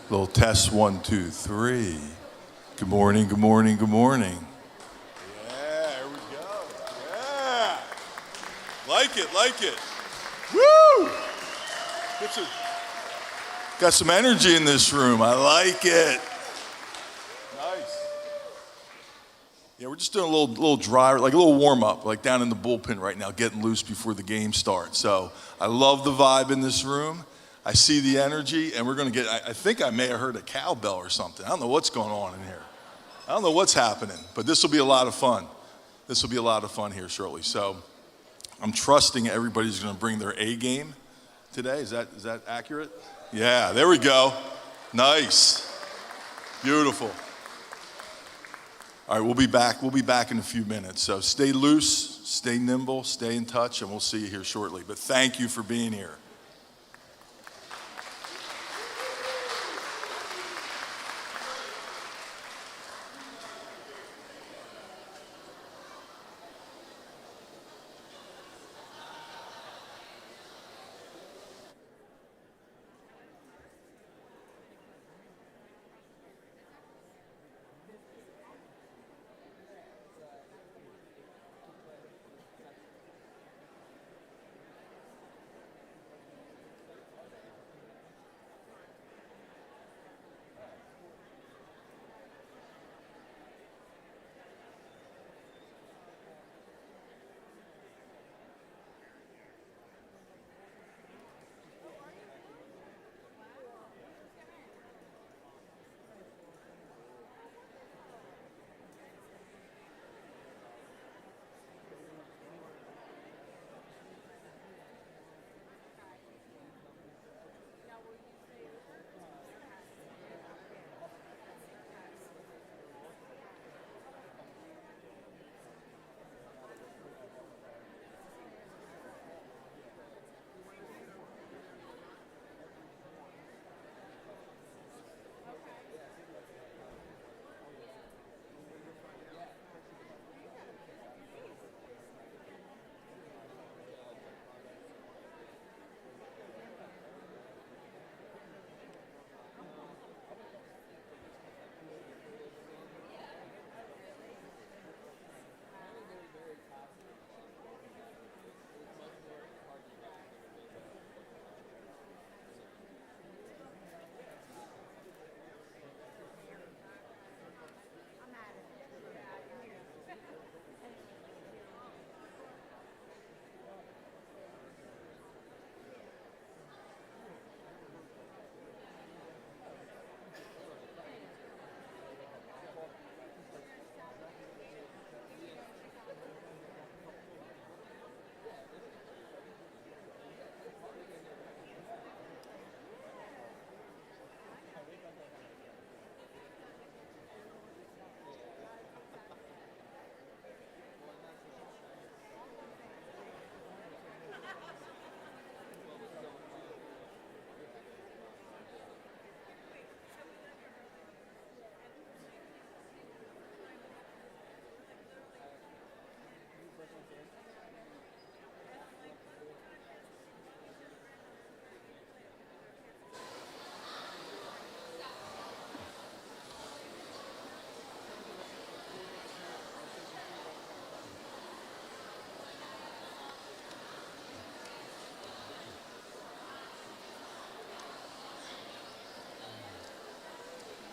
Little test, 1, 2, 3. Good morning, good morning, good morning. Yeah, here we go. Yeah. Like it. Woo! Got some energy in this room. I like it. Nice. Yeah, we're just doing a little dry, like a little warm up, like down in the bullpen right now, getting loose before the game starts. So I love the vibe in this room. I see the energy, and we're going to get, I think I may have heard a cowbell or something. I don't know what's going on in here. I don't know what's happening, but this will be a lot of fun. This will be a lot of fun here shortly. So I'm trusting everybody's going to bring their A game today. Is that accurate? Yeah, there we go. Nice. Beautiful. All right, we'll be back. We'll be back in a few minutes. So stay loose, stay nimble, stay in touch, and we'll see you here shortly. But thank you for being here.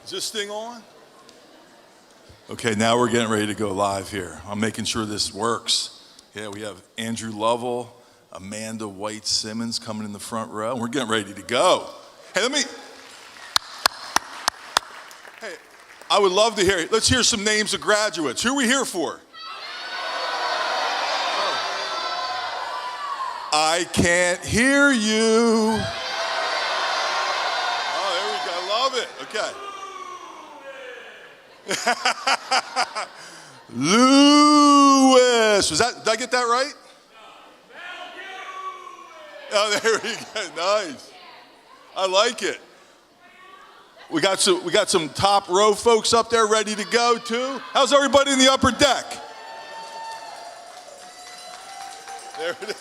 Is this thing on? Okay, now we're getting ready to go live here. I'm making sure this works. Yeah, we have Andrew Lovell, Amanda White Simmons coming in the front row, and we're getting ready to go. Hey, I would love to hear, let's hear some names of graduates. Who are we here for? I can't hear you. Oh, there we go, I love it, okay. Lewis, did I get that right? Oh, there we go, nice. I like it. We got some top row folks up there ready to go too. How's everybody in the upper deck? There it is.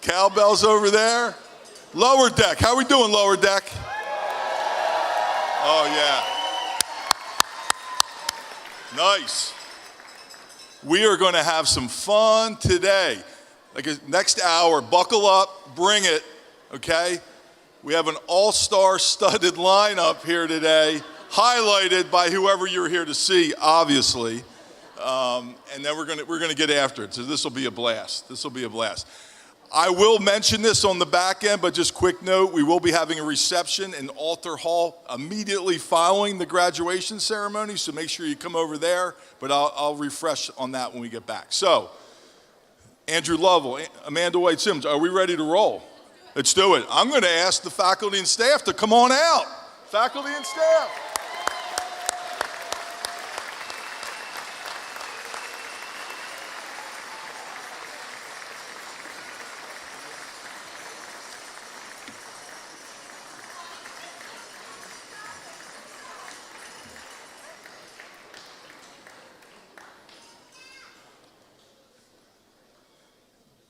Cowbell's over there. Lower deck, how we doing, lower deck? Oh, yeah. Nice. We are going to have some fun today. Next hour, buckle up, bring it, okay? We have an all-star studded lineup here today, highlighted by whoever you're here to see, obviously. And then we're gonna get after it. So this will be a blast. This will be a blast. I will mention this on the back end, but just quick note, we will be having a reception in Alter Hall immediately following the graduation ceremony, so make sure you come over there, but I'll refresh on that when we get back. So, Andrew Lovell, Amanda White-Simmons, are we ready to roll? Let's do it. I'm gonna ask the faculty and staff to come on out. Faculty and staff.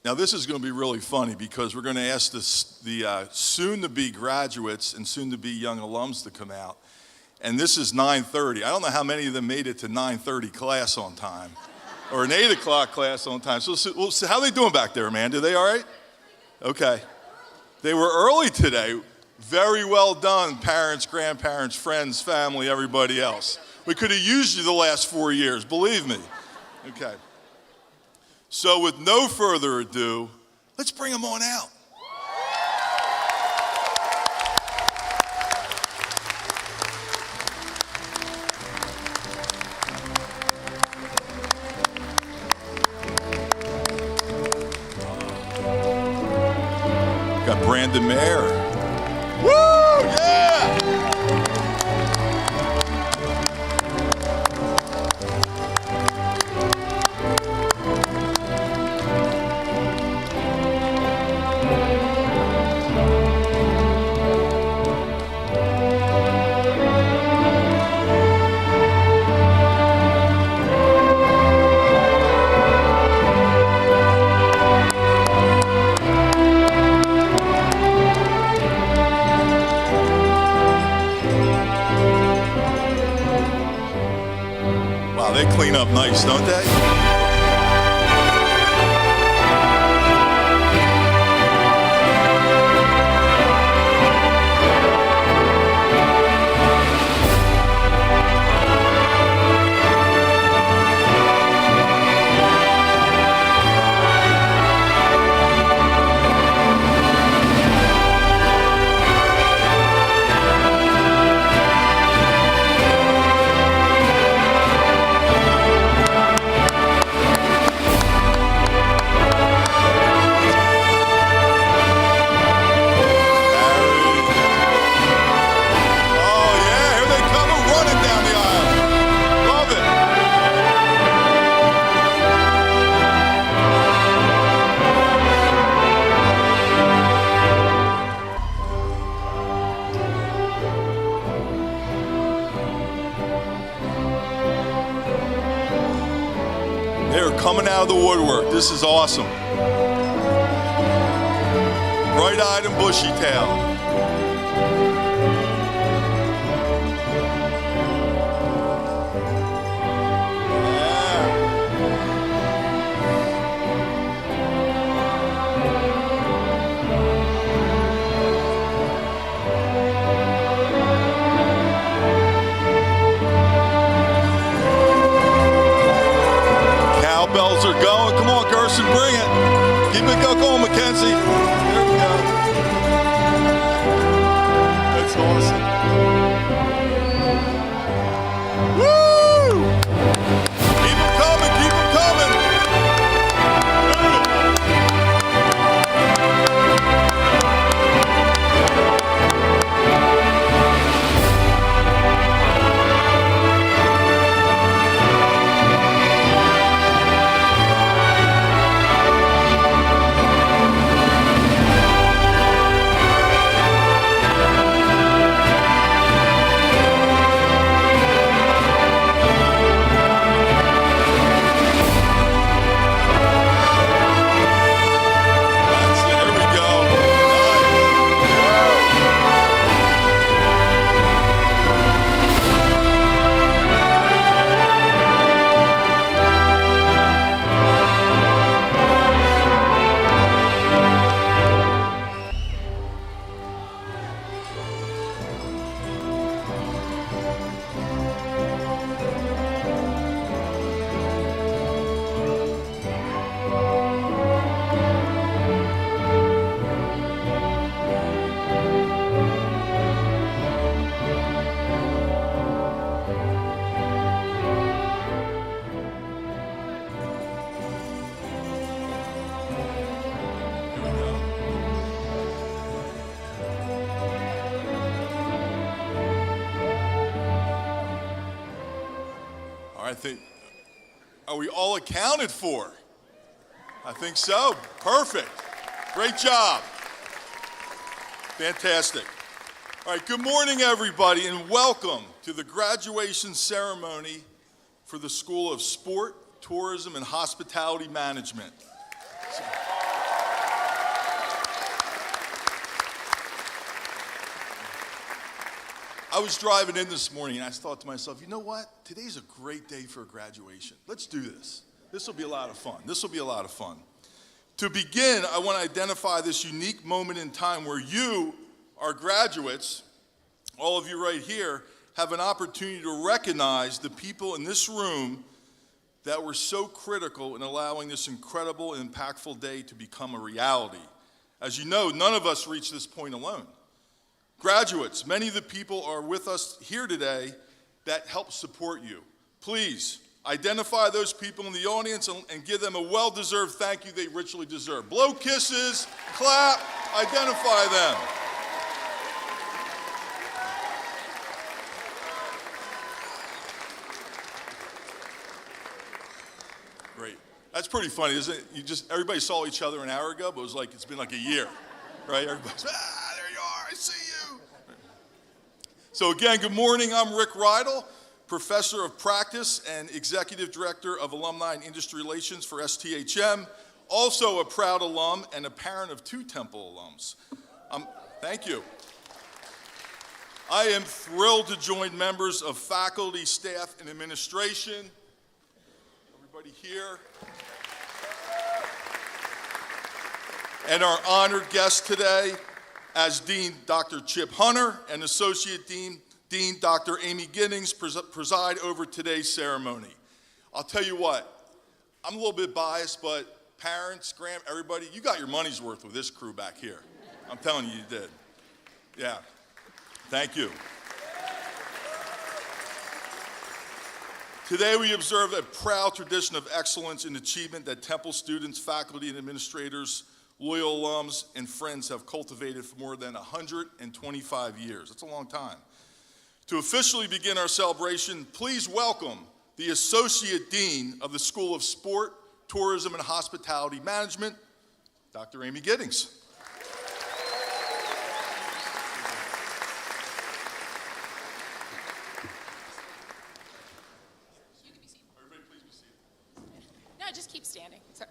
Now this is going to be really funny because we're going to ask the soon-to-be graduates and soon-to-be young alums to come out. And this is 9:30. I don't know how many of them made it to 9:30 class on time or an 8 o'clock class on time. So how are they doing back there, Amanda? Are they all right? Okay. They were early today. Very well done, parents, grandparents, friends, family, everybody else. We could have used you the last 4 years, believe me. Okay. So with no further ado, let's bring them on out. Got Brandon Mayer. Woo, yeah! They clean up nice, don't they? Coming out of the woodwork. This is awesome. Bright-eyed and bushy-tailed. Bells are going. Come on, Gerson, bring it. Keep it going, Mackenzie. There we go. That's awesome. Woo! Keep them coming, keep them coming. I think, are we all accounted for? I think so. Perfect. Great job. Fantastic. All right, good morning, everybody, and welcome to the graduation ceremony for the School of Sport, Tourism, and Hospitality Management. I was driving in this morning and I thought to myself, you know what? Today's a great day for a graduation. Let's do this. This will be a lot of fun. This will be a lot of fun. To begin, I want to identify this unique moment in time where you, our graduates, all of you right here, have an opportunity to recognize the people in this room that were so critical in allowing this incredible and impactful day to become a reality. As you know, none of us reached this point alone. Graduates, many of the people are with us here today that help support you. Please identify those people in the audience and give them a well-deserved thank you they richly deserve. Blow kisses, clap, identify them. Great. That's pretty funny, isn't it? Everybody saw each other an hour ago, but it was like it's been like a year, right? Everybody's, there you are, I see you. So again, good morning. I'm Rick Rydell, Professor of Practice and Executive Director of Alumni and Industry Relations for STHM, also a proud alum and a parent of 2 Temple alums. Thank you. I am thrilled to join members of faculty, staff, and administration. Everybody here. And our honored guest today, as Dean Dr. Chip Hunter and Associate Dean Dr. Amy Giddings preside over today's ceremony. I'll tell you what, I'm a little bit biased, but parents, everybody, you got your money's worth with this crew back here. I'm telling you, you did. Yeah, thank you. Today we observe a proud tradition of excellence and achievement that Temple students, faculty, and administrators, loyal alums, and friends have cultivated for more than 125 years. That's a long time. To officially begin our celebration, please welcome the Associate Dean of the School of Sport, Tourism, and Hospitality Management, Dr. Amy Giddings. You can be seated. Everybody please be seated. No, just keep standing. Sorry.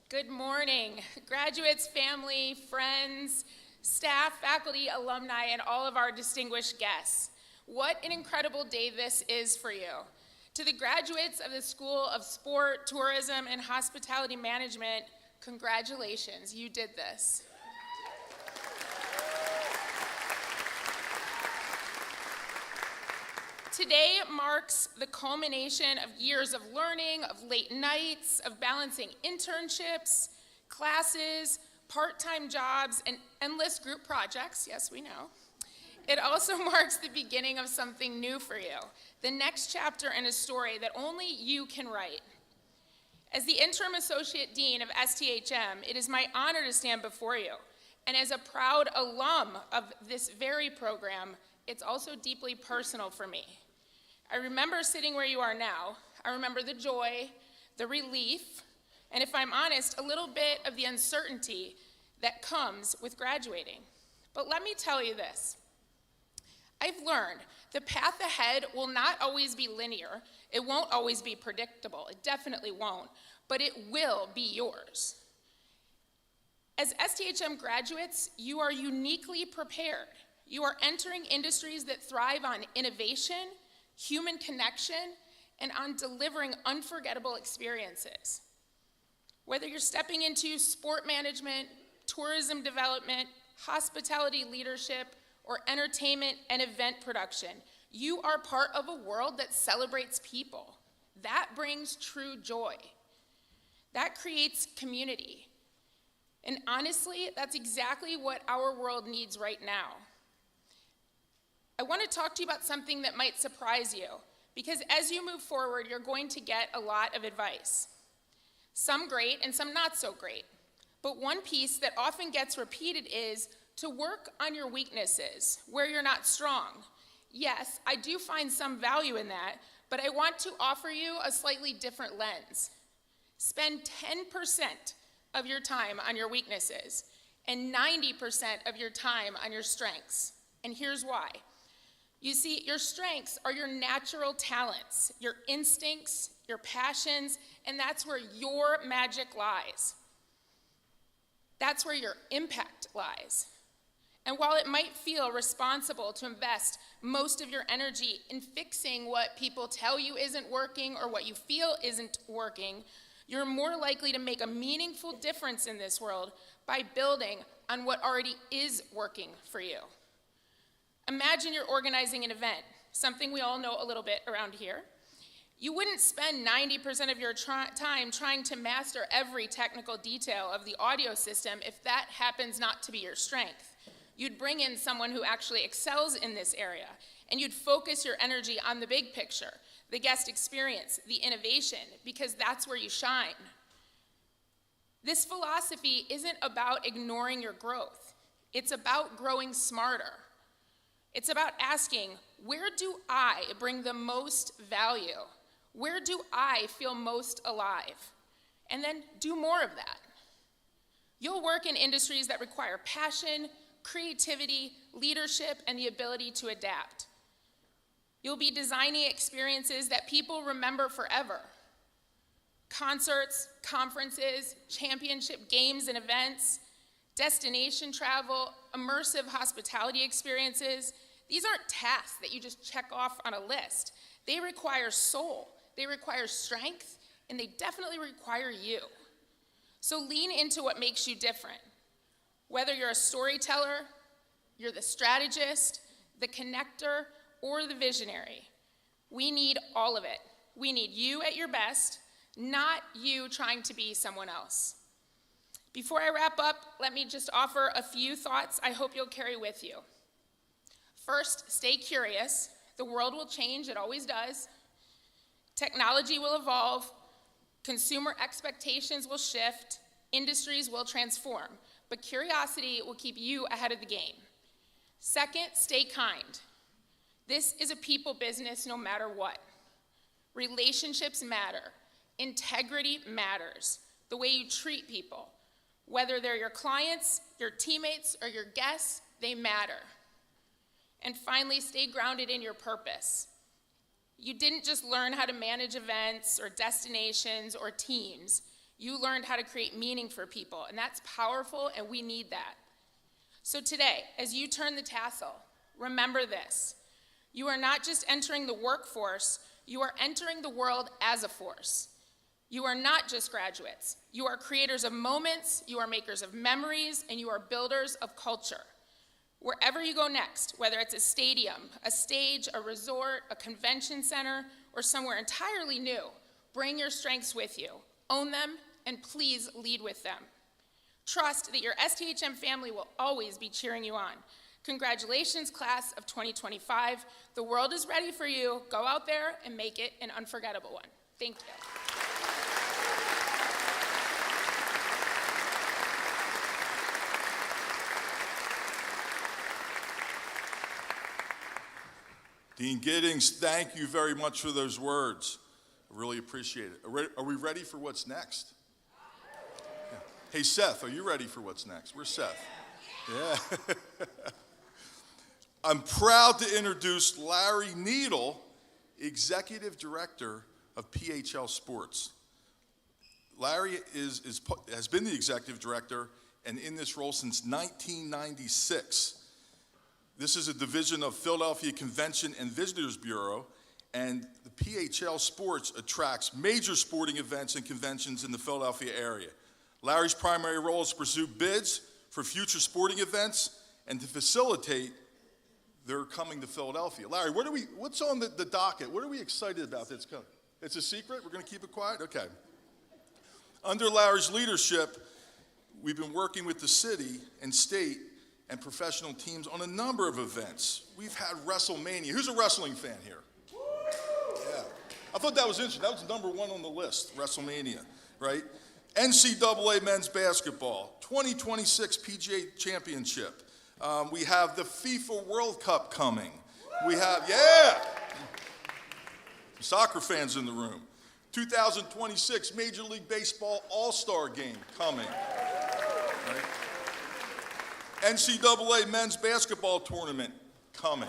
Good morning, graduates, family, friends, staff, faculty, alumni, and all of our distinguished guests. What an incredible day this is for you. To the graduates of the School of Sport, Tourism, and Hospitality Management, congratulations, you did this. Today marks the culmination of years of learning, of late nights, of balancing internships, classes, part-time jobs, and endless group projects. Yes, we know. It also marks the beginning of something new for you, the next chapter in a story that only you can write. As the interim associate dean of STHM, it is my honor to stand before you. And as a proud alum of this very program, it's also deeply personal for me. I remember sitting where you are now. I remember the joy, the relief, and if I'm honest, a little bit of the uncertainty that comes with graduating. But let me tell you this. I've learned the path ahead will not always be linear. It won't always be predictable. It definitely won't, but it will be yours. As STHM graduates, you are uniquely prepared. You are entering industries that thrive on innovation, human connection, and on delivering unforgettable experiences. Whether you're stepping into sport management, tourism development, hospitality leadership, or entertainment and event production, you are part of a world that celebrates people. That brings true joy. That creates community. And honestly, that's exactly what our world needs right now. I want to talk to you about something that might surprise you, because as you move forward, you're going to get a lot of advice. Some great and some not so great. But one piece that often gets repeated is to work on your weaknesses, where you're not strong. Yes, I do find some value in that, but I want to offer you a slightly different lens. Spend 10% of your time on your weaknesses and 90% of your time on your strengths. And here's why. You see, your strengths are your natural talents, your instincts, your passions, and that's where your magic lies. That's where your impact lies. And while it might feel responsible to invest most of your energy in fixing what people tell you isn't working or what you feel isn't working, you're more likely to make a meaningful difference in this world by building on what already is working for you. Imagine you're organizing an event, something we all know a little bit around here. You wouldn't spend 90% of your time trying to master every technical detail of the audio system if that happens not to be your strength. You'd bring in someone who actually excels in this area, and you'd focus your energy on the big picture, the guest experience, the innovation, because that's where you shine. This philosophy isn't about ignoring your growth. It's about growing smarter. It's about asking, where do I bring the most value? Where do I feel most alive? And then do more of that. You'll work in industries that require passion, creativity, leadership, and the ability to adapt. You'll be designing experiences that people remember forever. Concerts, conferences, championship games and events, destination travel, immersive hospitality experiences. These aren't tasks that you just check off on a list. They require soul, they require strength, and they definitely require you. So lean into what makes you different. Whether you're a storyteller, you're the strategist, the connector, or the visionary, we need all of it. We need you at your best, not you trying to be someone else. Before I wrap up, let me just offer a few thoughts I hope you'll carry with you. First, stay curious. The world will change, it always does. Technology will evolve, consumer expectations will shift, industries will transform, but curiosity will keep you ahead of the game. Second, stay kind. This is a people business no matter what. Relationships matter. Integrity matters. The way you treat people, whether they're your clients, your teammates, or your guests, they matter. And finally, stay grounded in your purpose. You didn't just learn how to manage events or destinations or teams. You learned how to create meaning for people, and that's powerful, and we need that. So today, as you turn the tassel, remember this. You are not just entering the workforce, you are entering the world as a force. You are not just graduates. You are creators of moments, you are makers of memories, and you are builders of culture. Wherever you go next, whether it's a stadium, a stage, a resort, a convention center, or somewhere entirely new, bring your strengths with you, own them, and please lead with them. Trust that your STHM family will always be cheering you on. Congratulations, class of 2025. The world is ready for you. Go out there and make it an unforgettable one. Thank you. Dean Giddings, thank you very much for those words. I really appreciate it. Are we ready for what's next? Yeah. Hey, Seth, are you ready for what's next? Where's Seth? Yeah. I'm proud to introduce Larry Needle, Executive Director of PHL Sports. Larry has been the Executive Director and in this role since 1996. This is a division of Philadelphia Convention and Visitors Bureau, and the PHL Sports attracts major sporting events and conventions in the Philadelphia area. Larry's primary role is to pursue bids for future sporting events and to facilitate their coming to Philadelphia. Larry, what's on the docket? What are we excited about that's coming? It's a secret? We're going to keep it quiet? Okay. Under Larry's leadership, we've been working with the city and state and professional teams on a number of events. We've had WrestleMania. Who's a wrestling fan here? Yeah. I thought that was interesting. That was number one on the list, WrestleMania, right? NCAA men's basketball, 2026 PGA Championship, We have the FIFA World Cup coming. We have, yeah, soccer fans in the room. 2026 Major League Baseball All-Star Game coming. Right? NCAA Men's Basketball Tournament coming.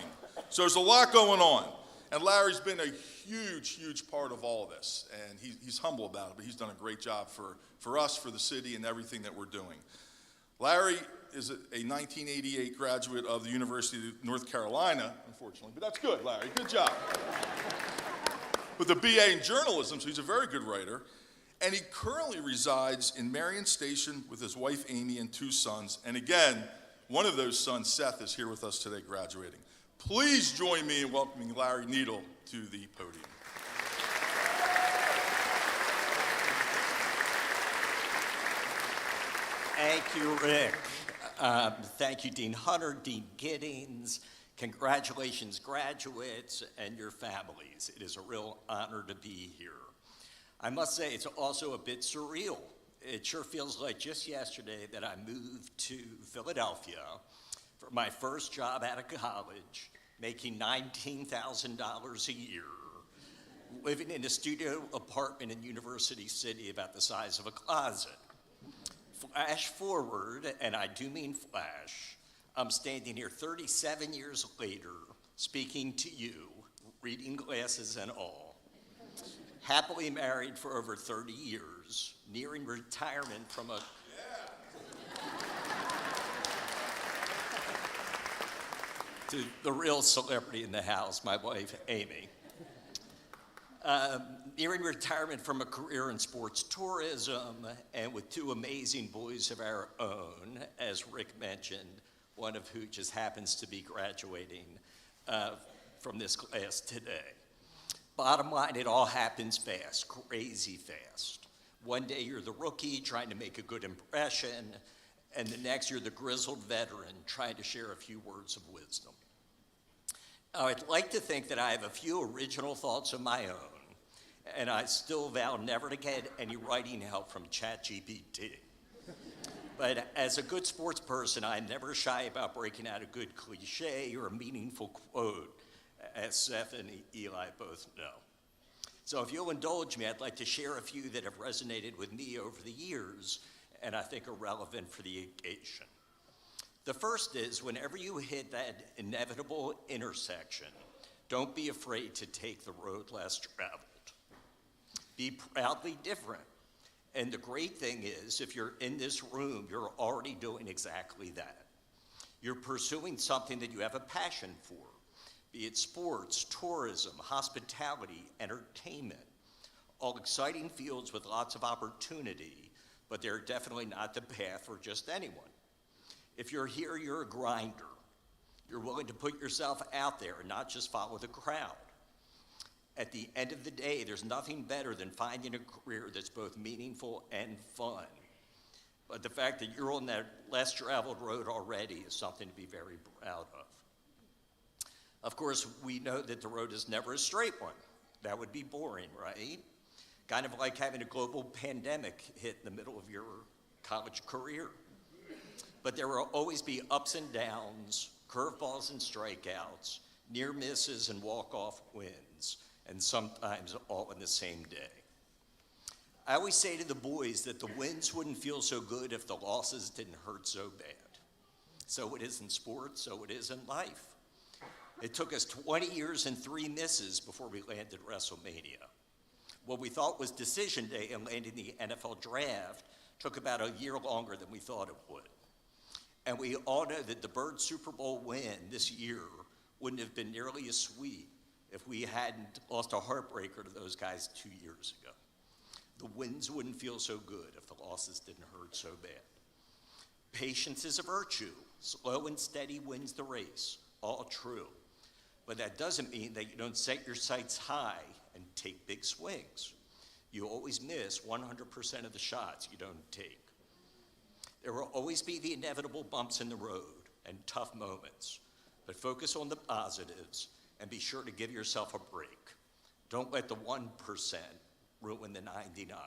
So there's a lot going on. And Larry's been a huge, huge part of all this. And he's humble about it, but he's done a great job for us, for the city, and everything that we're doing. Larry is a 1988 graduate of the University of North Carolina, unfortunately, but that's good, Larry. Good job. With a BA in journalism, so he's a very good writer. And he currently resides in Marion Station with his wife, Amy, and 2 sons. And again, one of those sons, Seth, is here with us today graduating. Please join me in welcoming Larry Needle to the podium. Thank you, Rick. Thank you, Dean Hunter, Dean Giddings. Congratulations, graduates and your families. It is a real honor to be here. I must say, it's also a bit surreal. It sure feels like just yesterday that I moved to Philadelphia for my first job out of college, making $19,000 a year, living in a studio apartment in University City about the size of a closet. Flash forward, and I do mean flash, I'm standing here 37 years later, speaking to you, reading glasses and all. Happily married for over 30 years, nearing retirement from a... to the real celebrity in the house, my wife, Amy. Nearing retirement from a career in sports tourism, and with 2 amazing boys of our own, as Rick mentioned, one of who just happens to be graduating from this class today. Bottom line, it all happens fast, crazy fast. One day you're the rookie trying to make a good impression, and the next you're the grizzled veteran trying to share a few words of wisdom. I'd like to think that I have a few original thoughts of my own, and I still vow never to get any writing help from ChatGPT. But as a good sports person, I'm never shy about breaking out a good cliche or a meaningful quote, as Seth and Eli both know. So if you'll indulge me, I'd like to share a few that have resonated with me over the years and I think are relevant for the occasion. The first is, whenever you hit that inevitable intersection, don't be afraid to take the road less traveled. Be proudly different. And the great thing is, if you're in this room, you're already doing exactly that. You're pursuing something that you have a passion for, be it sports, tourism, hospitality, entertainment, all exciting fields with lots of opportunity, but they're definitely not the path for just anyone. If you're here, you're a grinder. You're willing to put yourself out there and not just follow the crowd. At the end of the day, there's nothing better than finding a career that's both meaningful and fun. But the fact that you're on that less traveled road already is something to be very proud of. Of course, we know that the road is never a straight one. That would be boring, right? Kind of like having a global pandemic hit in the middle of your college career. But there will always be ups and downs, curveballs and strikeouts, near misses and walk-off wins, and sometimes all in the same day. I always say to the boys that the wins wouldn't feel so good if the losses didn't hurt so bad. So it is in sports, so it is in life. It took us 20 years and 3 misses before we landed WrestleMania. What we thought was decision day and landing the NFL draft took about a year longer than we thought it would. And we all know that the Birds Super Bowl win this year wouldn't have been nearly as sweet if we hadn't lost a heartbreaker to those guys 2 years ago. The wins wouldn't feel so good if the losses didn't hurt so bad. Patience is a virtue. Slow and steady wins the race. All true. But that doesn't mean that you don't set your sights high and take big swings. You always miss 100% of the shots you don't take. There will always be the inevitable bumps in the road and tough moments, but focus on the positives and be sure to give yourself a break. Don't let the 1% ruin the 99.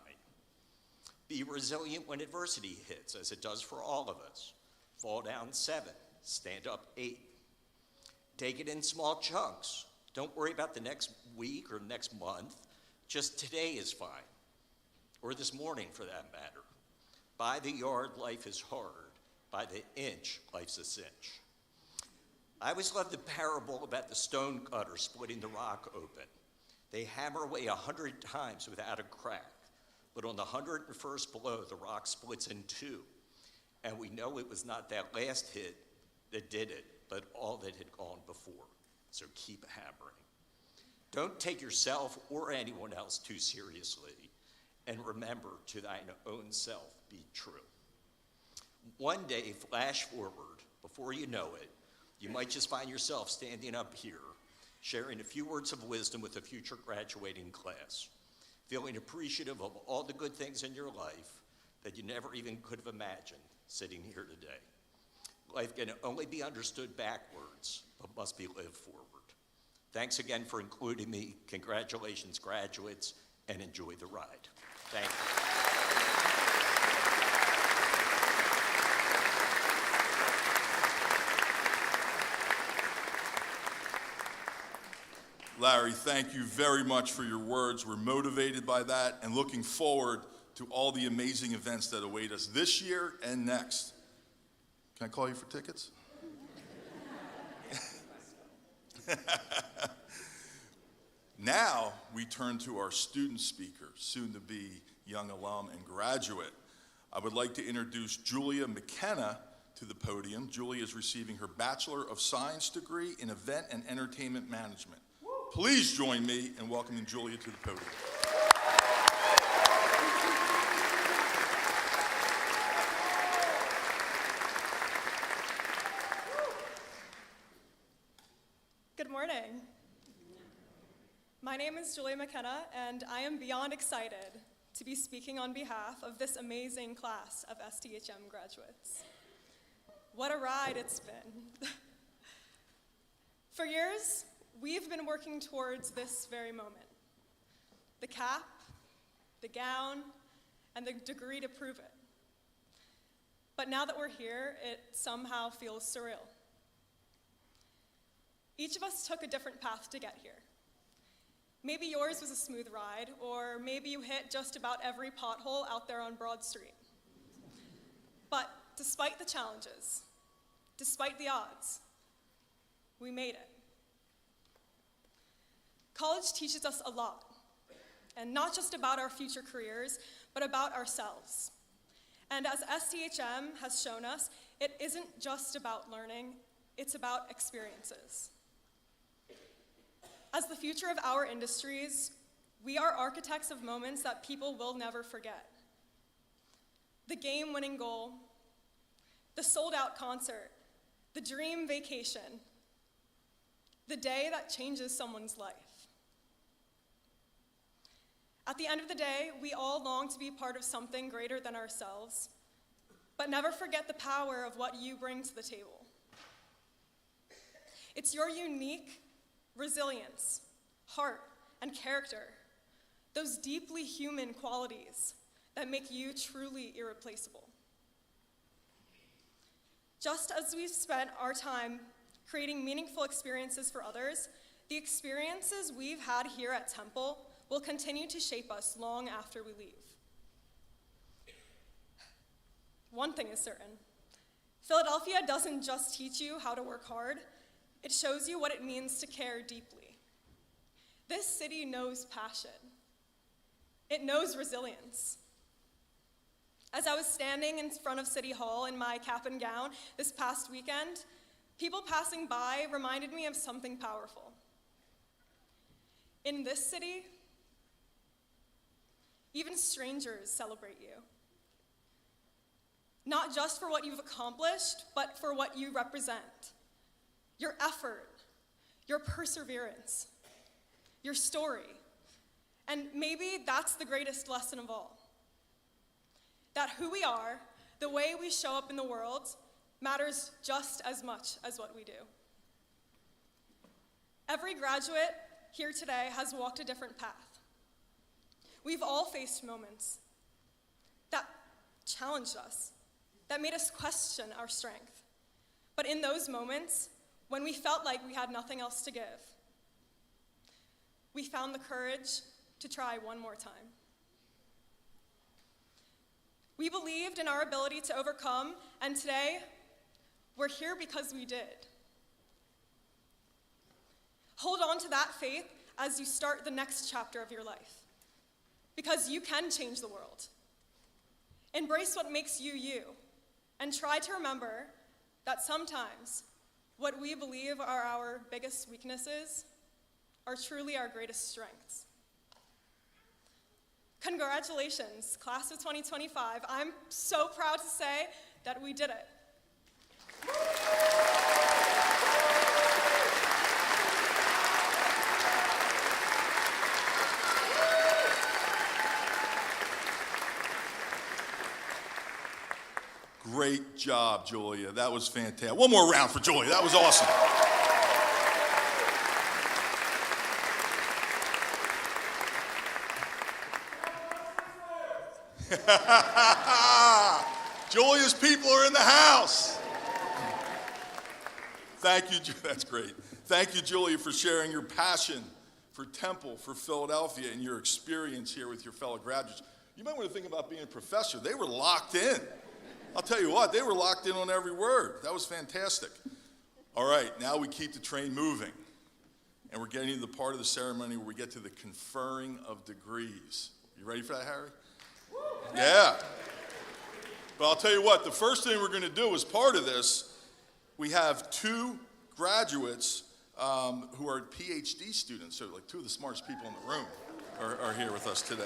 Be resilient when adversity hits, as it does for all of us. Fall down 7, stand up 8. Take it in small chunks. Don't worry about the next week or next month. Just today is fine, or this morning for that matter. By the yard, life is hard. By the inch, life's a cinch. I always loved the parable about the stone cutter splitting the rock open. They hammer away 100 times without a crack, but on the 101st blow, the rock splits in 2. And we know it was not that last hit that did it, but all that had gone before. So keep hammering. Don't take yourself or anyone else too seriously, and remember, to thine own self be true. One day, flash forward, before you know it, you might just find yourself standing up here, sharing a few words of wisdom with a future graduating class, feeling appreciative of all the good things in your life that you never even could have imagined sitting here today. Life can only be understood backwards, but must be lived forward. Thanks again for including me. Congratulations, graduates, and enjoy the ride. Thank you. Larry, thank you very much for your words. We're motivated by that and looking forward to all the amazing events that await us this year and next. Can I call you for tickets? Now we turn to our student speaker, soon to be young alum and graduate. I would like to introduce Julia McKenna to the podium. Julia is receiving her Bachelor of Science degree in Event and Entertainment Management. Please join me in welcoming Julia to the podium. Good morning. My name is Julia McKenna, and I am beyond excited to be speaking on behalf of this amazing class of STHM graduates. What a ride it's been. For years, we've been working towards this very moment. The cap, the gown, and the degree to prove it. But now that we're here, it somehow feels surreal. Each of us took a different path to get here. Maybe yours was a smooth ride, or maybe you hit just about every pothole out there on Broad Street. But despite the challenges, despite the odds, we made it. College teaches us a lot, and not just about our future careers, but about ourselves. And as STHM has shown us, it isn't just about learning, it's about experiences. As the future of our industries, we are architects of moments that people will never forget. The game-winning goal, the sold-out concert, the dream vacation, the day that changes someone's life. At the end of the day, we all long to be part of something greater than ourselves, but never forget the power of what you bring to the table. It's your unique resilience, heart, and character, those deeply human qualities that make you truly irreplaceable. Just as we've spent our time creating meaningful experiences for others, the experiences we've had here at Temple will continue to shape us long after we leave. One thing is certain, Philadelphia doesn't just teach you how to work hard, it shows you what it means to care deeply. This city knows passion. It knows resilience. As I was standing in front of City Hall in my cap and gown this past weekend, people passing by reminded me of something powerful. In this city, even strangers celebrate you. Not just for what you've accomplished, but for what you represent. Your effort, your perseverance, your story. And maybe that's the greatest lesson of all. That who we are, the way we show up in the world, matters just as much as what we do. Every graduate here today has walked a different path. We've all faced moments that challenged us, that made us question our strength. But in those moments, when we felt like we had nothing else to give, we found the courage to try one more time. We believed in our ability to overcome, and today, we're here because we did. Hold on to that faith as you start the next chapter of your life, because you can change the world. Embrace what makes you you, and try to remember that sometimes what we believe are our biggest weaknesses are truly our greatest strengths. Congratulations, class of 2025. I'm so proud to say that we did it. Great job, Julia. That was fantastic. One more round for Julia. That was awesome. Julia's people are in the house. Thank you. That's great. Thank you, Julia, for sharing your passion for Temple, for Philadelphia, and your experience here with your fellow graduates. You might want to think about being a professor. They were locked in. I'll tell you what, they were locked in on every word. That was fantastic. All right, now we keep the train moving. And we're getting to the part of the ceremony where we get to the conferring of degrees. You ready for that, Harry? Yeah. But I'll tell you what, the first thing we're going to do as part of this, we have two graduates who are PhD students, so like two of the smartest people in the room are here with us today.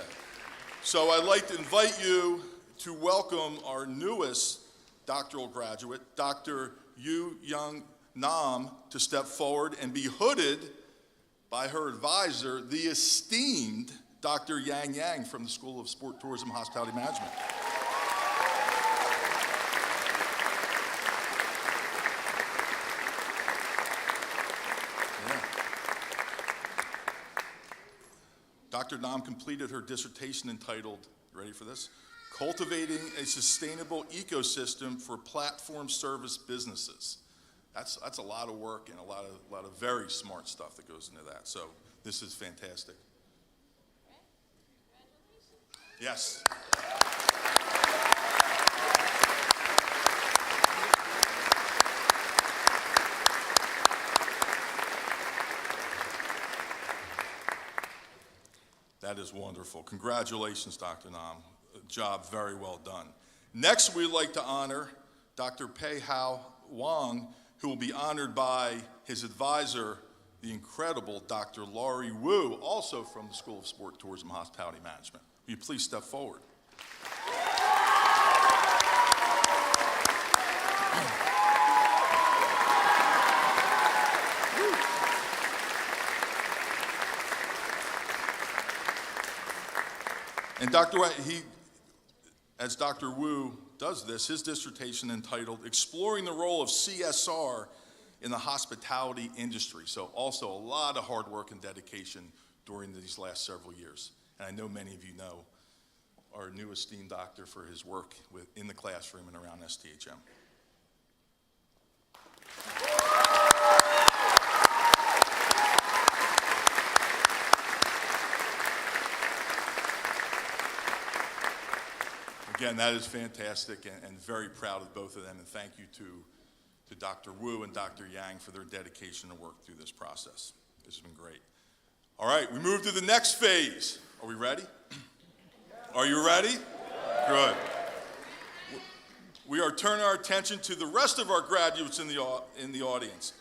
So I'd like to invite you to welcome our newest doctoral graduate, Dr. Yu Young Nam, to step forward and be hooded by her advisor, the esteemed Dr. Yang Yang from the School of Sport, Tourism, Hospitality Management. Yeah. Dr. Nam completed her dissertation entitled, you ready for this? Cultivating a Sustainable Ecosystem for Platform Service Businesses. That's a lot of work and a lot of very smart stuff that goes into that. So this is fantastic. Yes. That is wonderful. Congratulations, Dr. Nam. Job very well done. Next, we'd like to honor Dr. Pei Hao Wang, who will be honored by his advisor, the incredible Dr. Laurie Wu, also from the School of Sport, Tourism, Hospitality Management. Will you please step forward? And as Dr. Wu does this, his dissertation entitled Exploring the Role of CSR in the Hospitality Industry. So also a lot of hard work and dedication during these last several years. And I know many of you know our new esteemed doctor for his work in the classroom and around STHM. Again, that is fantastic and very proud of both of them. And thank you to Dr. Wu and Dr. Yang for their dedication and work through this process. This has been great. All right, we move to the next phase. Are we ready? Are you ready? Good. We are turning our attention to the rest of our graduates in the audience.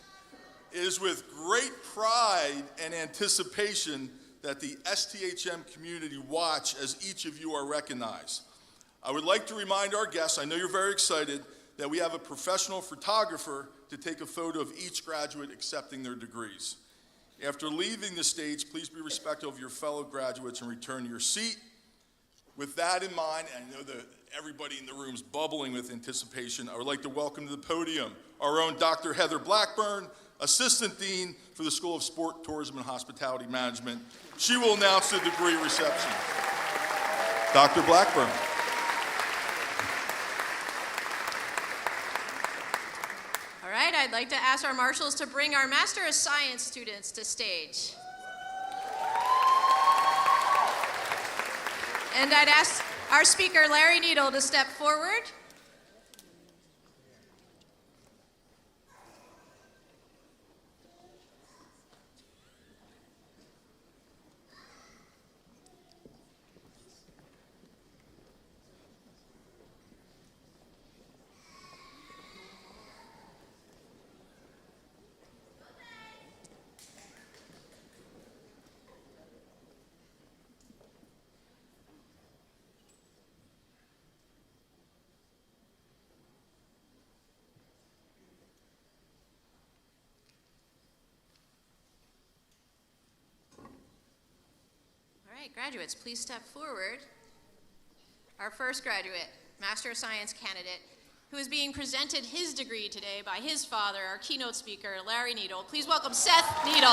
It is with great pride and anticipation that the STHM community watch as each of you are recognized. I would like to remind our guests, I know you're very excited, that we have a professional photographer to take a photo of each graduate accepting their degrees. After leaving the stage, please be respectful of your fellow graduates and return to your seat. With that in mind, and I know that everybody in the room is bubbling with anticipation, I would like to welcome to the podium our own Dr. Heather Blackburn, Assistant Dean for the School of Sport, Tourism, and Hospitality Management. She will announce the degree reception. Dr. Blackburn. All like to ask our marshals to bring our Master of Science students to stage. And I'd ask our speaker, Larry Needle, to step forward. All right, graduates, please step forward. Our first graduate, Master of Science candidate, who is being presented his degree today by his father, our keynote speaker, Larry Needle. Please welcome Seth Needle.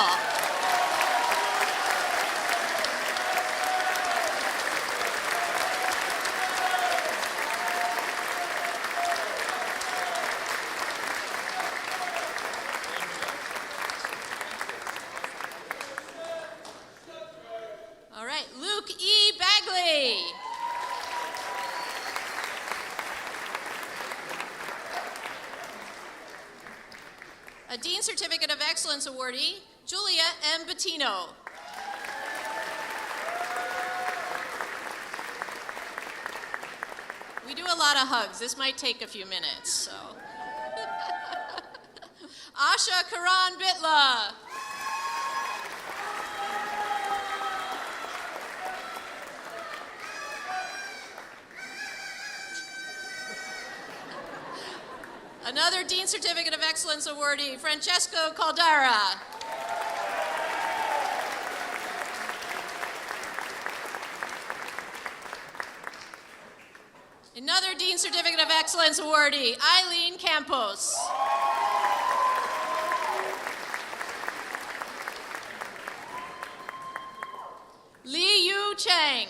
All right, Luke E. Bagley. A Dean Certificate of Excellence awardee, Julia M. Bettino. We do a lot of hugs. This might take a few minutes, so. Asha Karan Bitla. Another Dean Certificate of Excellence awardee, Francesco Caldara. Another Dean Certificate of Excellence awardee, Eileen Campos. Li Yu Chang.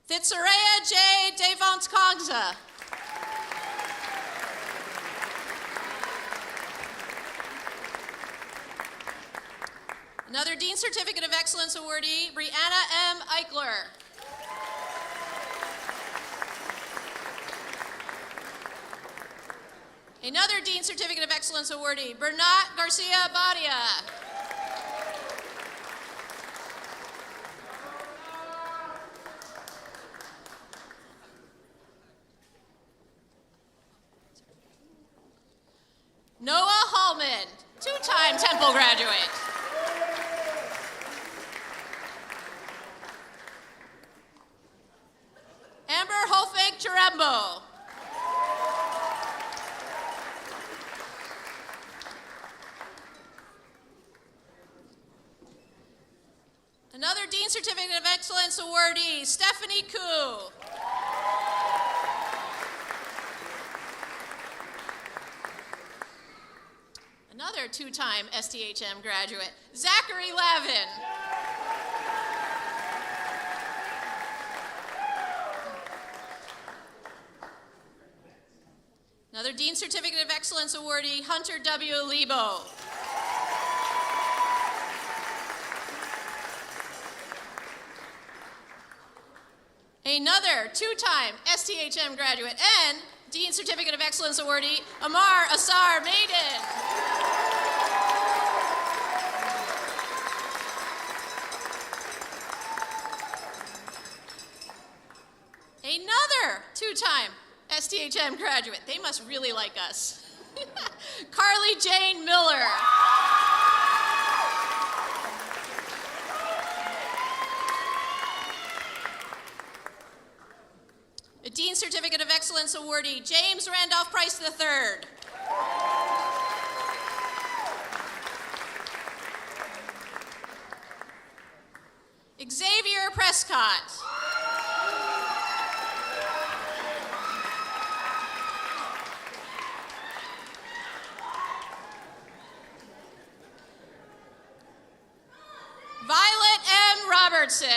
Thitsareya J. Devont Kongza. Another Dean Certificate of Excellence awardee, Brianna M. Eichler. Another Dean Certificate of Excellence awardee, Bernat Garcia Badia. Noah Hallman, two-time Temple graduate. Amber Hofek Charembo. Another Dean Certificate of Excellence awardee, Stephanie Koo. Another two-time STHM graduate, Zachary Lavin. Another Dean Certificate of Excellence awardee, Hunter W. Lebo. Another two-time STHM graduate and Dean Certificate of Excellence awardee, Amar Asar Maiden. Another two-time STHM graduate. They must really like us. Carly Jane Miller. A Dean Certificate of Excellence awardee, James Randolph Price III. Xavier Prescott. Robertson.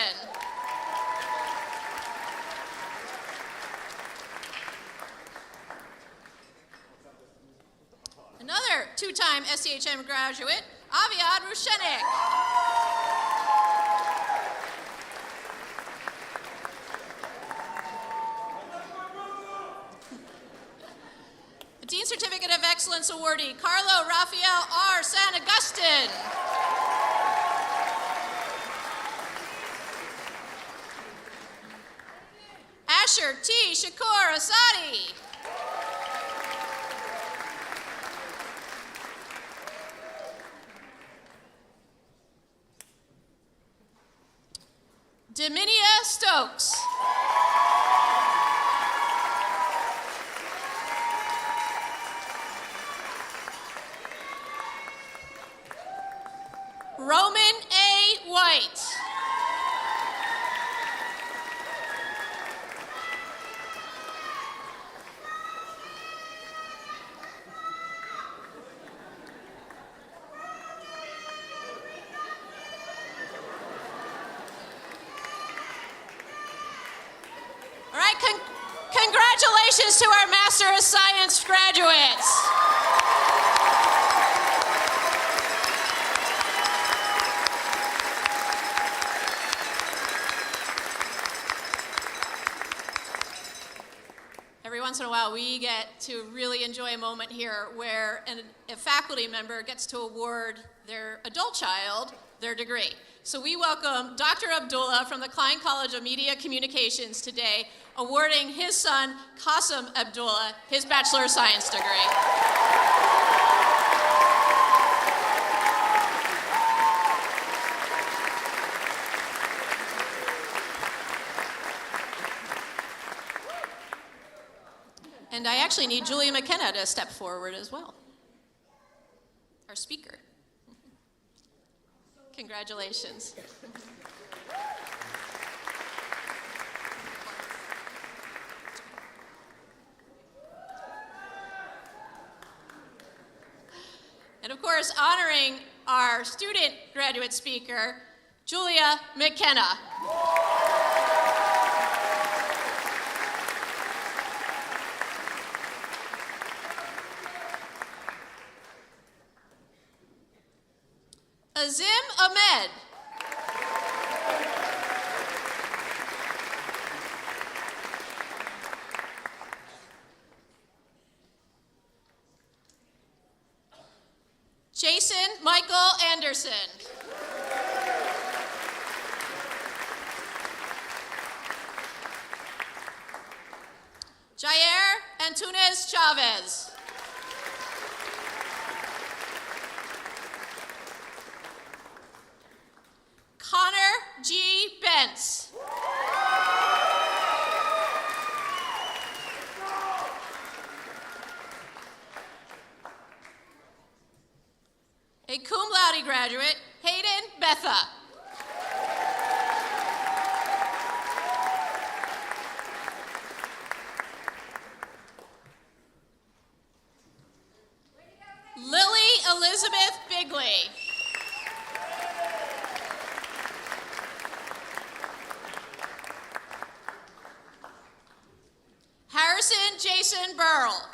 Another two-time STHM graduate, Aviad Rushenik. The Dean Certificate of Excellence awardee, Carlo Rafael R. San Agustin. Asher T. Shakur Asadi. Diminia Stokes. Roman A. White. All right, congratulations to our Master of Science graduates. Every once in a while, we get to really enjoy a moment here where a faculty member gets to award their adult child their degree. So we welcome Dr. Abdullah from the Klein College of Media Communications today, awarding his son, Qasim Abdullah, his Bachelor of Science degree. And I actually need Julia McKenna to step forward as well, our speaker. Congratulations. And of course, honoring our student graduate speaker, Julia McKenna. Azim Ahmed. Jason Michael Anderson. Jair Antunes Chavez. Connor G. Bentz. A cum laude graduate, Hayden Betha. Lily Elizabeth Bigley. Harrison Jason Burrell.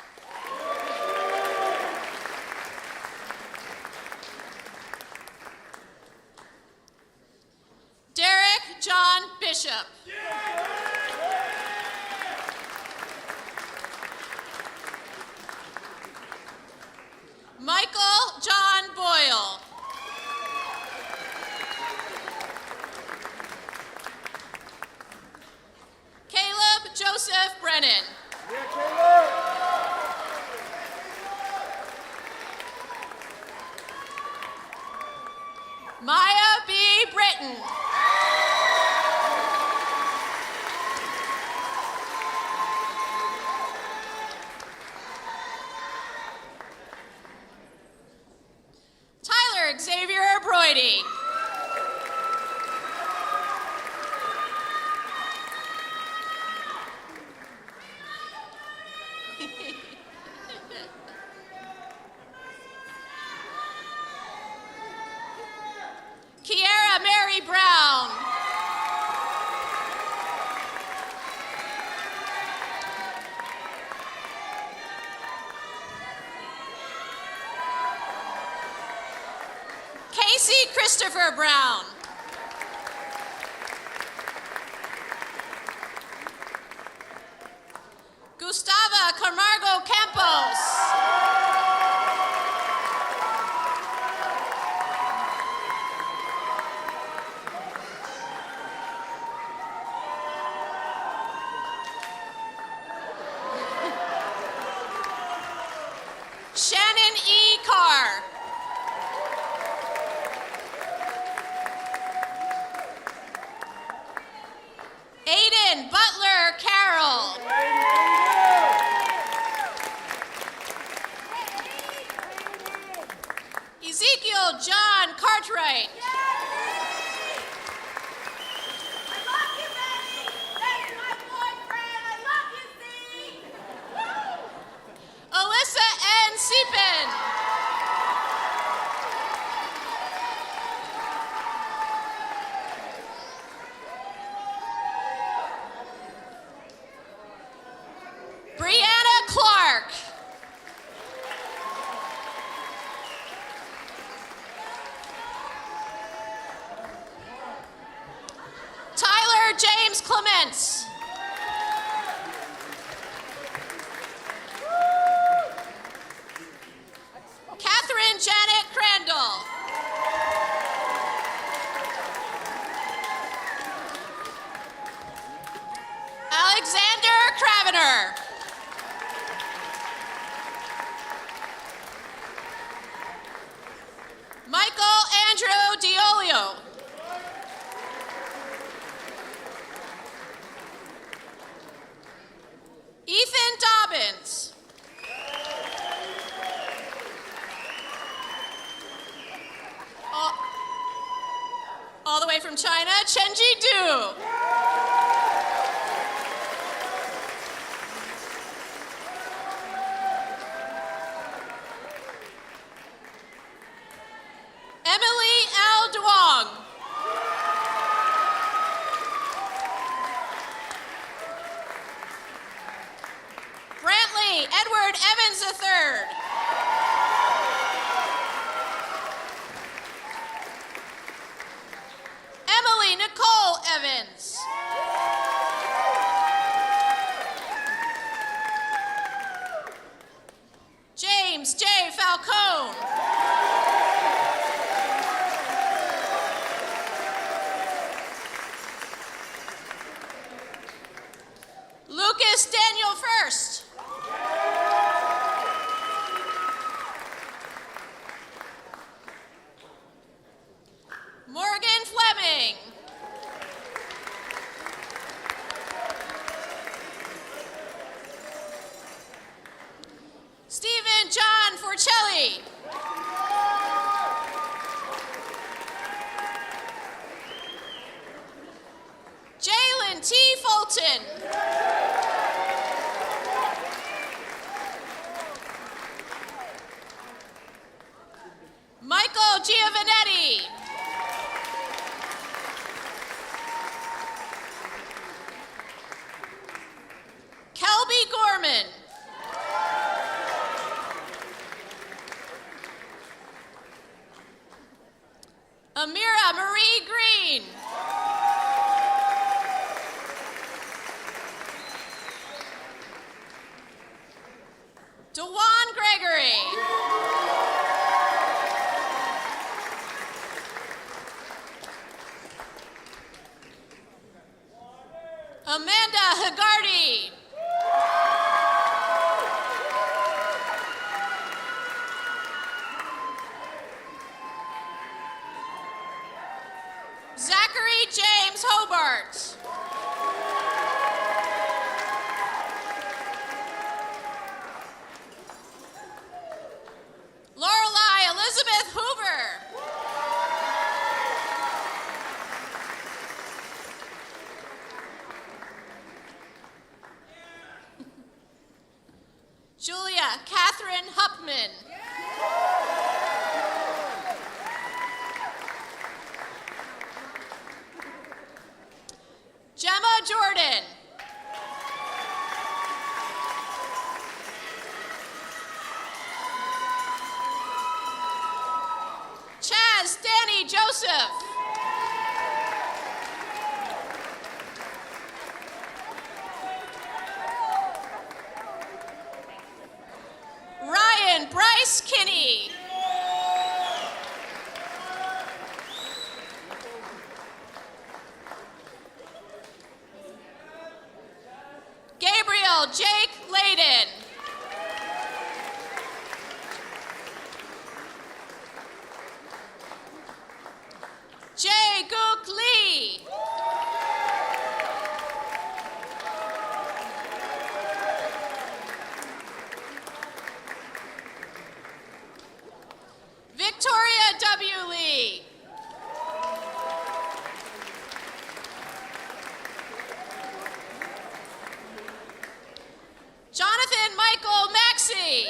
Derek John Bishop. Michael John Boyle. Caleb Joseph Brennan. Maya B. Britton. Tyler Xavier Broidy. Casey Christopher Brown. Gustava Camargo Campos. Shannon E. Carr. Aiden Butler Carroll. Ezekiel John Cartwright. Alyssa N. Seepin. Brianna Clark. Tyler James Clements. Catherine Janet Crandall. Alexander Cravener. Michael Andrew Diolio. Ethan Dobbins. All the way from China, Chenji Du. Emily L. Duong. Brantley Edward Evans III. Emily Nicole Evans. James J. Falcone. Lucas Daniel First. Morgan Fleming. Stephen John Forcelli. Jalen T. Fulton. Michael Giovanetti. Kelby Gorman. Amira Marie Green. DeJuan Gregory. Amanda Hagarty. Zachary James Hobart. Lorelei Elizabeth Hoover. Julia Catherine Hupman. Gemma Jordan. Chaz Danny Joseph. Ryan Bryce Kinney. Gabriel Jake Layden. Jae Gook Lee. Victoria W. Lee. Jonathan Michael Maxey.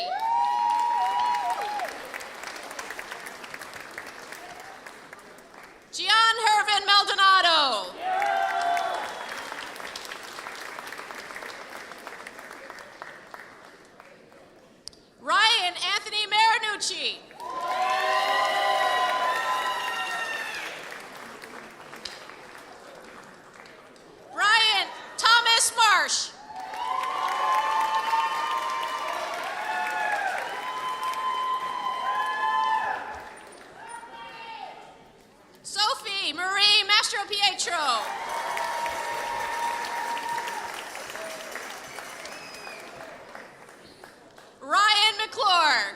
Gian Hervin Maldonado. Ryan Anthony Marinucci. Brian Thomas Marsh. Sophie Marie Mastro Pietro. Ryan McClure.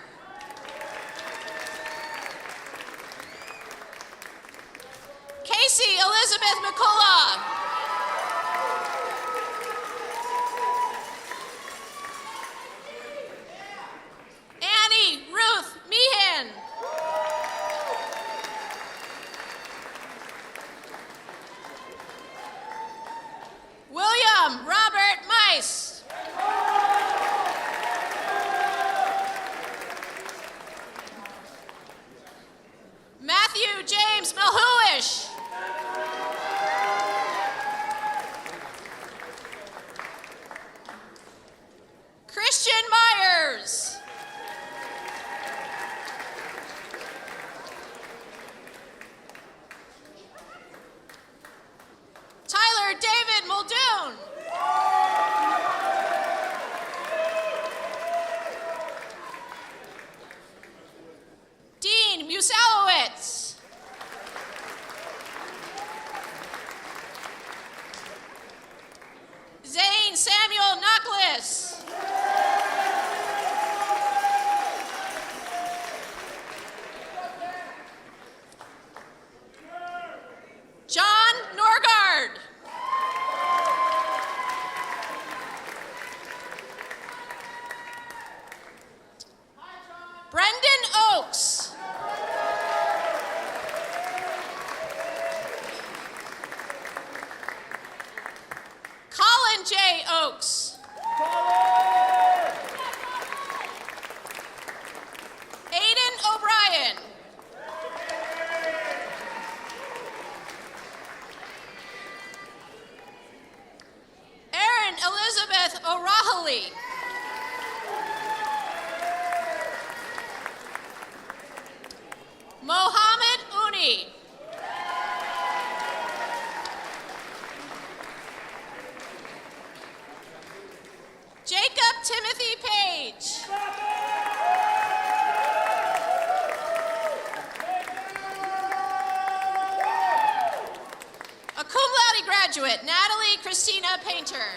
Casey Elizabeth McCullough. Annie Ruth Meehan. William Robert Mice. Matthew James Melhuish. Christian Myers. Tyler David Muldoon. Dean Musalowitz. Zane Samuel Knuckles. John Norgard. Brendan Oakes. Colin J. Oakes. Aiden O'Brien. Erin Elizabeth O'Rahilly. Mohammed Uni. Jacob Timothy Page. A cum laude graduate, Natalie Christina Painter.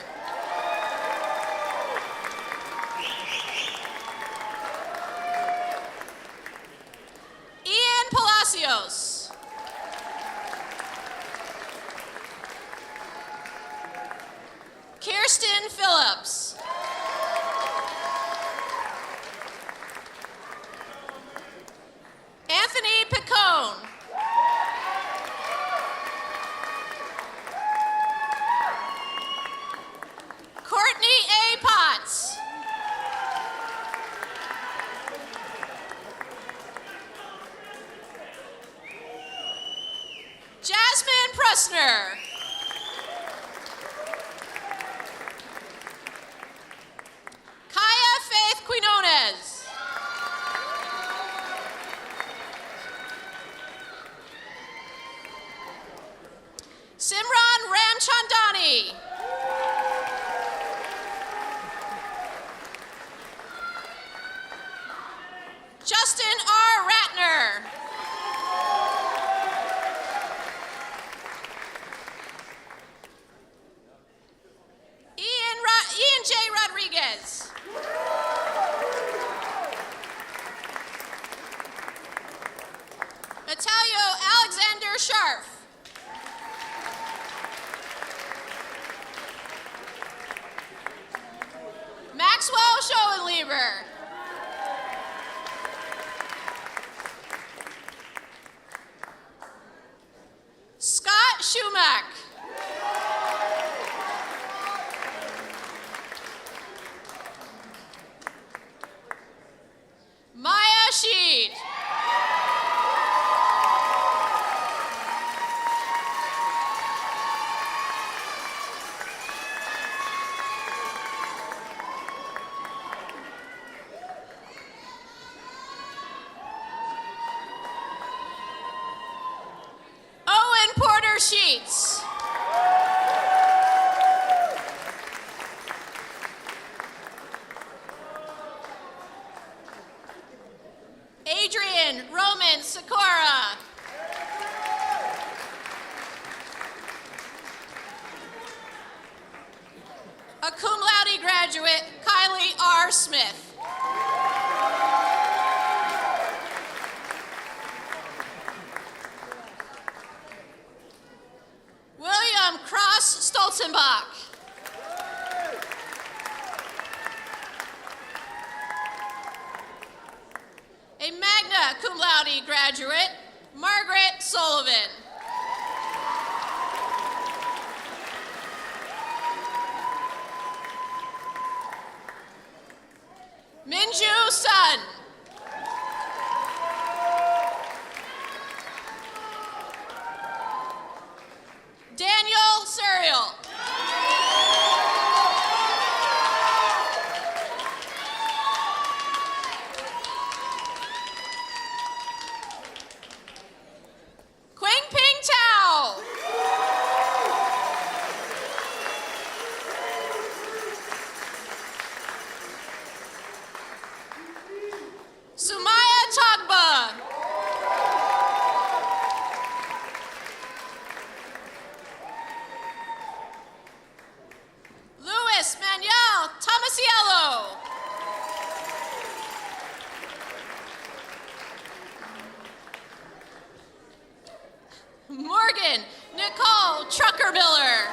Ian Palacios. Kirsten Phillips. Anthony Picone. Justin R. Ratner. Ian J. Rodriguez. Natalio Alexander Scharf. Maxwell Schoenlieber. Scott Schumack. Maya Sheed. Owen Porter Sheets. Adrian Roman Sikora. A cum laude graduate, Kylie R. Smith. William Cross Stolzenbach. A magna cum laude graduate, Margaret Sullivan. Minju Sun. Daniel Suriel. Qing Ping Tao. Sumaya Tagba. Luis Manuel Tomasiello. Morgan Nicole Truckermiller.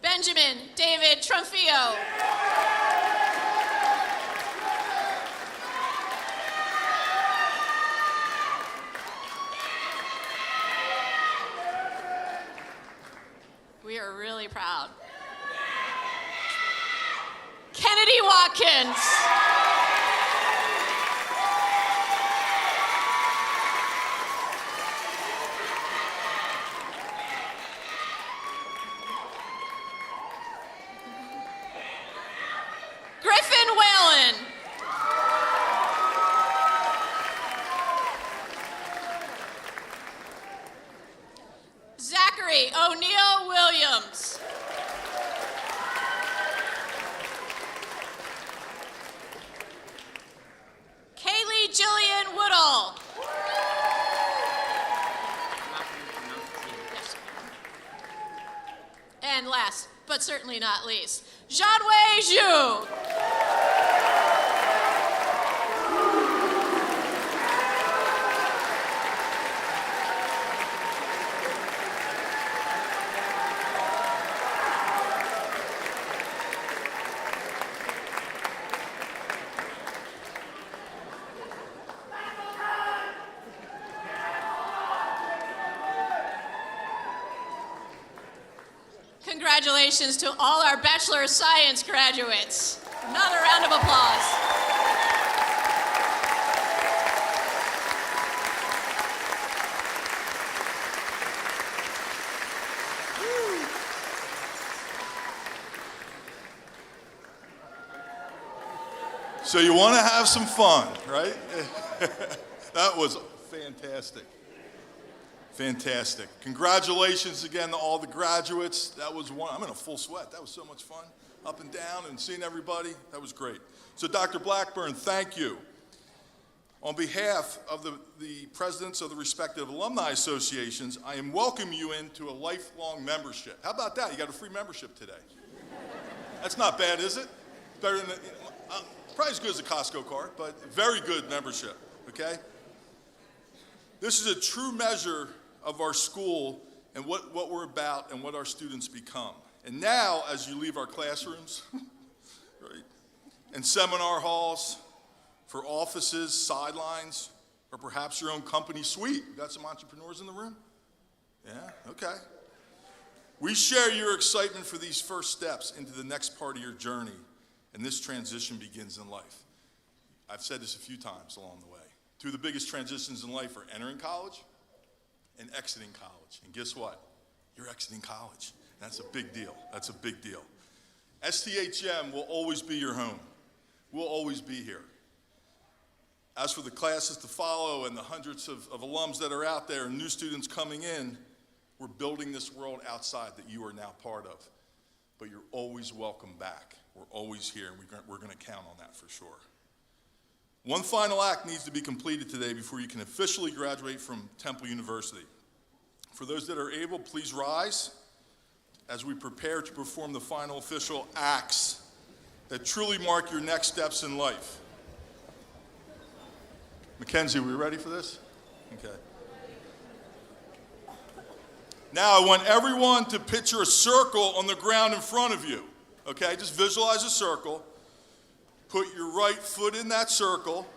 Benjamin David Trumfio. We are really proud. Kennedy Watkins. Griffin Whalen. Zachary O'Neill Williams. Kaylee Jillian Woodall. And last, but certainly not least, Jianwei Zhu. Congratulations to all our Bachelor of Science graduates. Another round of applause. So you want to have some fun, right? That was fantastic. Fantastic. Congratulations again to all the graduates. That was one. I'm in a full sweat. That was so much fun. Up and down and seeing everybody. That was great. So Dr. Blackburn, thank you. On behalf of the presidents of the respective alumni associations, I am welcoming you into a lifelong membership. How about that? You got a free membership today. That's not bad, is it? Better than, probably as good as a Costco card, but very good membership, okay? This is a true measure of our school and what we're about and what our students become. And now, as you leave our classrooms, right, and seminar halls, for offices, sidelines, or perhaps your own company suite. You got some entrepreneurs in the room? Yeah, okay. We share your excitement for these first steps into the next part of your journey, and this transition begins in life. I've said this a few times along the way. Two of the biggest transitions in life are entering college and exiting college. And guess what? You're exiting college. That's a big deal. That's a big deal. STHM will always be your home. We'll always be here. As for the classes to follow and the hundreds of alums that are out there and new students coming in, we're building this world outside that you are now part of. But you're always welcome back. We're always here, and we're going to count on that for sure. One final act needs to be completed today before you can officially graduate from Temple University. For those that are able, please rise as we prepare to perform the final official acts that truly mark your next steps in life. Mackenzie, we ready for this? Okay. Now, I want everyone to picture a circle on the ground in front of you. Okay, just visualize a circle. Put your right foot in that circle.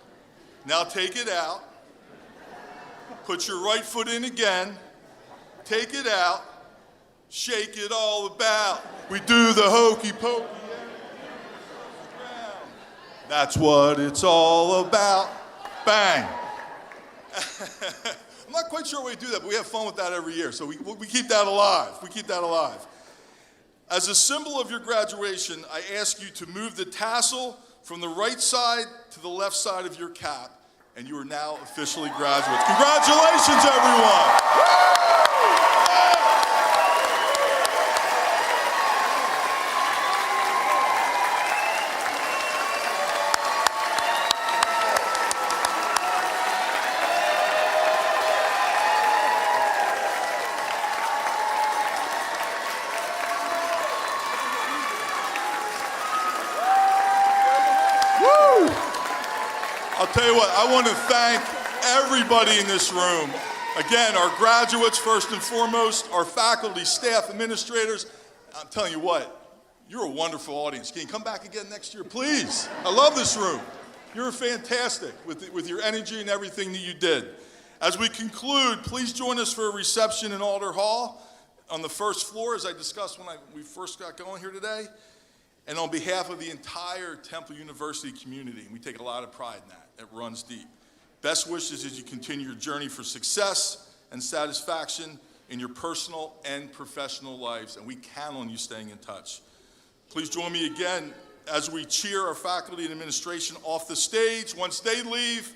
Now take it out. Put your right foot in again. Take it out. Shake it all about. We do the hokey pokey. That's what it's all about. Bang. I'm not quite sure we do that, but we have fun with that every year. So we keep that alive. We keep that alive. As a symbol of your graduation, I ask you to move the tassel from the right side to the left side of your cap, and you are now officially graduates. Congratulations, everyone. I'll tell you what, I want to thank everybody in this room. Again, our graduates first and foremost, our faculty, staff, administrators. I'm telling you what, you're a wonderful audience. Can you come back again next year, please? I love this room. You're fantastic with your energy and everything that you did. As we conclude, please join us for a reception in Alder Hall on the first floor, as I discussed when we first got going here today. And on behalf of the entire Temple University community, we take a lot of pride in that. It runs deep. Best wishes as you continue your journey for success and satisfaction in your personal and professional lives, and we count on you staying in touch. Please join me again as we cheer our faculty and administration off the stage. Once they leave,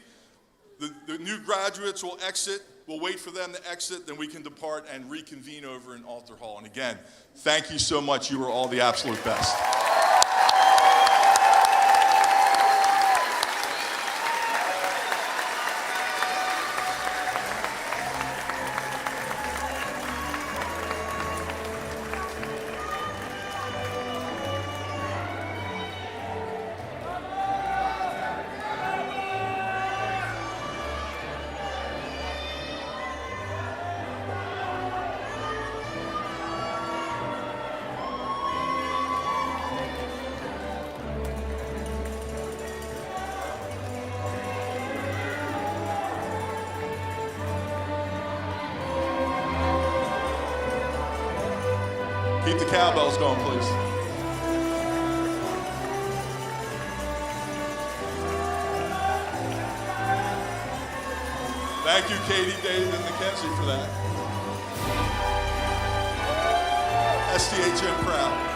the new graduates will exit. We'll wait for them to exit, then we can depart and reconvene over in Alder Hall. And again, thank you so much. You are all the absolute best. Keep the cowbells going, please. Thank you, Katie, Dave, and Mackenzie for that. STHM proud.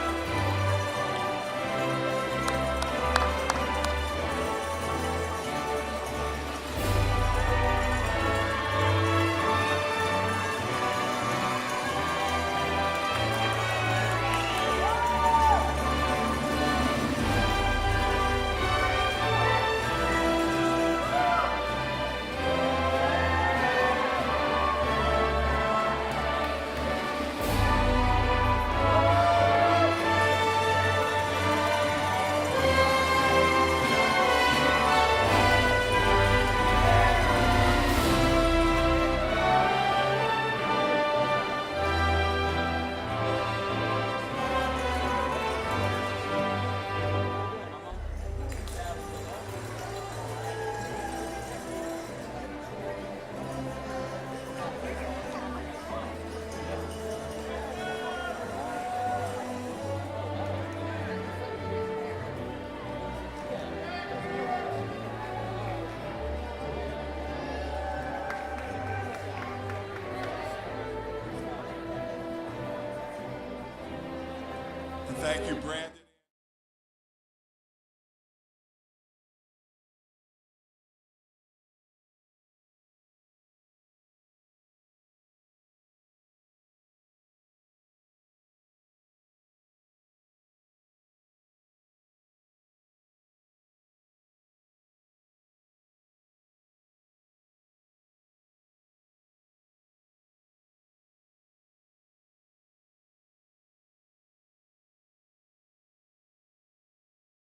Thank you, Brandon.